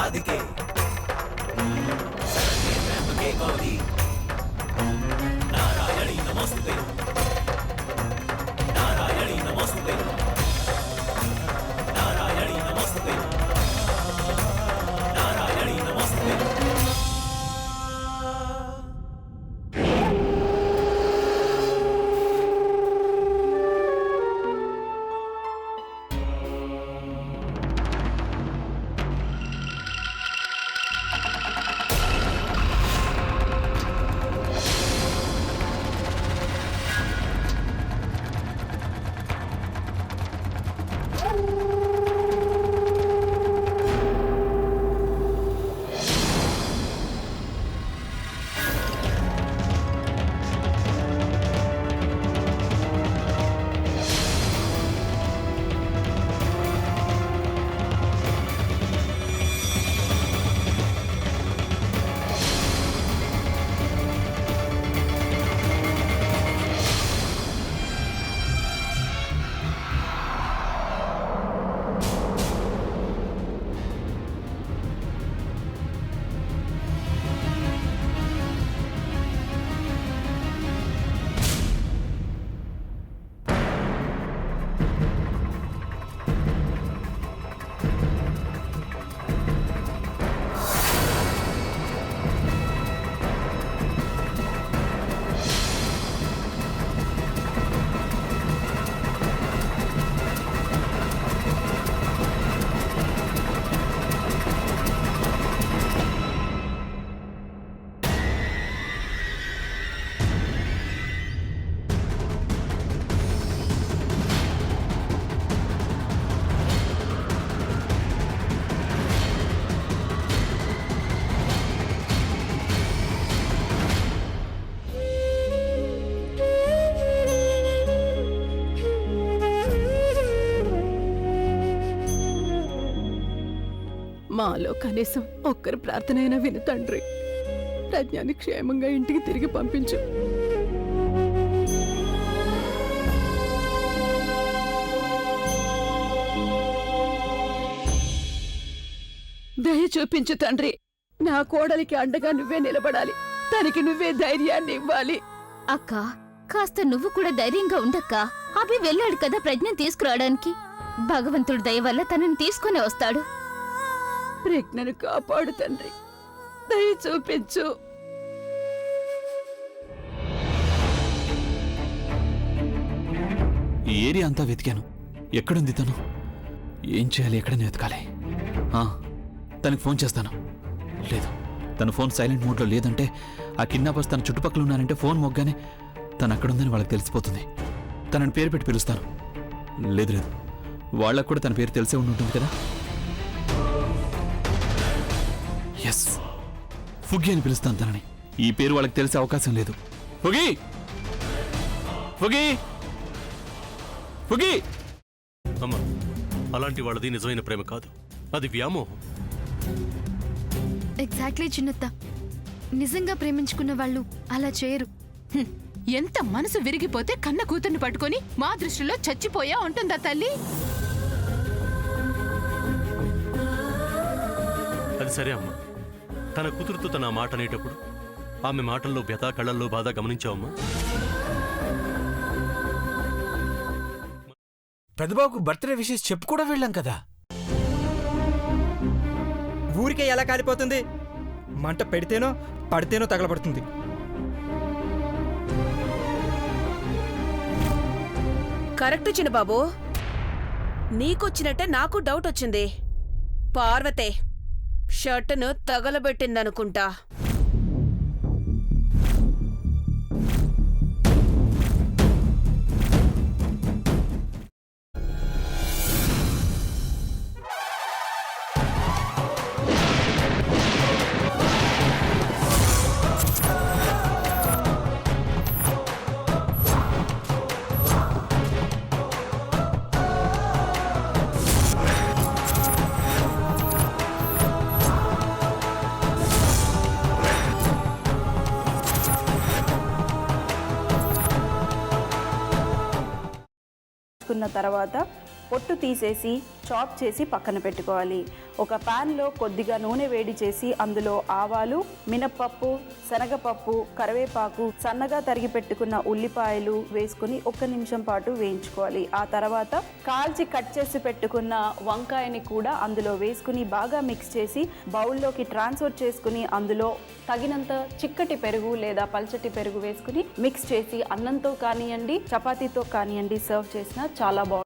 राधिके शरण्ये त्र्यंबके गौरी नारायणी नमोस्तुते नारायणी नमोस्तुते नारायणी नमोस्तुते नारायणी नमोस्तुते। మాలో కనీసం ఒక్కరి ప్రార్థన అయినా విను తండ్రి. ప్రజ్ఞాని క్షేమంగా ఇంటికి తిరిగి పంపించు. దయ చూపించు తండ్రి. నా కోడలికి అండగా నువ్వే నిలబడాలి. తనకి నువ్వే ధైర్యాన్ని ఇవ్వాలి. అక్క, కాస్త నువ్వు కూడా ధైర్యంగా ఉండక్కా. అభి వెళ్ళాడు కదా ప్రజ్ఞను తీసుకురావడానికి. భగవంతుడి దయ వల్ల తనని తీసుకుని వస్తాడు. ప్రజ్ఞను కాపాడు తండ్రి. దయ చూపించు. ఈ ఏరియా అంతా వెతికాను. ఎక్కడుంది తను? ఏం చేయాలి? ఎక్కడని వెతకాలి? తనకి ఫోన్ చేస్తాను. లేదు, తన ఫోన్ సైలెంట్ మోడ్లో లేదంటే ఆ కిడ్నాపర్స్ తన చుట్టుపక్కల ఉన్నారంటే ఫోన్ మొగ్గానే తను అక్కడుందని వాళ్ళకి తెలిసిపోతుంది. తనని పేరు పెట్టి పిలుస్తాను. లేదు లేదు, వాళ్ళకు కూడా తన పేరు తెలిసే ఉంటుంది కదా. ఎస్, ఫుగి అని పిలుస్తాను తనని. ఈ పేరు వాళ్ళకి తెలిసే అవకాశం లేదు. ఫుగి, ఫుగి, ఫుగి. అమ్మా, అలాంటి వాళ్ళది నిజమైన ప్రేమ కాదు, అది వ్యామోహం. ఎగ్జాక్ట్లీ చిన్నత్త. నిజంగా ప్రేమించుకున్న వాళ్ళు అలా చేయరు. ఎంత మనసు విరిగిపోతే కన్న కూతుర్ని పట్టుకొని మా దృష్టిలో చచ్చిపోయా ఉంటుందా తల్లి? అది సరే అమ్మా, తన కూతురుతో తన మాట అనేటప్పుడు ఆమె మాటల్లో వ్యథ, కళ్ళల్లో బాధ గమనించావమ్మా? పెద్దబాబుకు బర్త్డే విషెస్ చెప్పు కూడా వెళ్ళాం కదా. ఊరికే ఎలా కాలిపోతుంది? మంట పెడితేనో పడితేనో తగలబడుతుంది. కరెక్ట్ చిన్నబాబు. నీకొచ్చినట్టే నాకు డౌట్ వచ్చింది. పార్వతే షర్టును తగలబెట్టిందనుకుంటా. తర్వాత పొట్టు తీసేసి చాప్ చేసి పక్కన పెట్టుకోవాలి. ఒక ప్యాన్లో కొద్దిగా నూనె వేడి చేసి అందులో ఆవాలు, మినప్పప్పు, శనగపప్పు, కరివేపాకు, సన్నగా తరిగి పెట్టుకున్న ఉల్లిపాయలు వేసుకుని 1 నిమిషం పాటు వేయించుకోవాలి. ఆ తర్వాత కాల్చి కట్ చేసి పెట్టుకున్న వంకాయని కూడా అందులో వేసుకుని బాగా మిక్స్ చేసి బౌల్లోకి ట్రాన్స్ఫర్ చేసుకుని అందులో తగినంత చిక్కటి పెరుగు లేదా పల్చటి పెరుగు వేసుకుని మిక్స్ చేసి అన్నంతో కానివ్వండి, చపాతీతో కానివ్వండి సర్వ్ చేసినా చాలా బాగుంటుంది.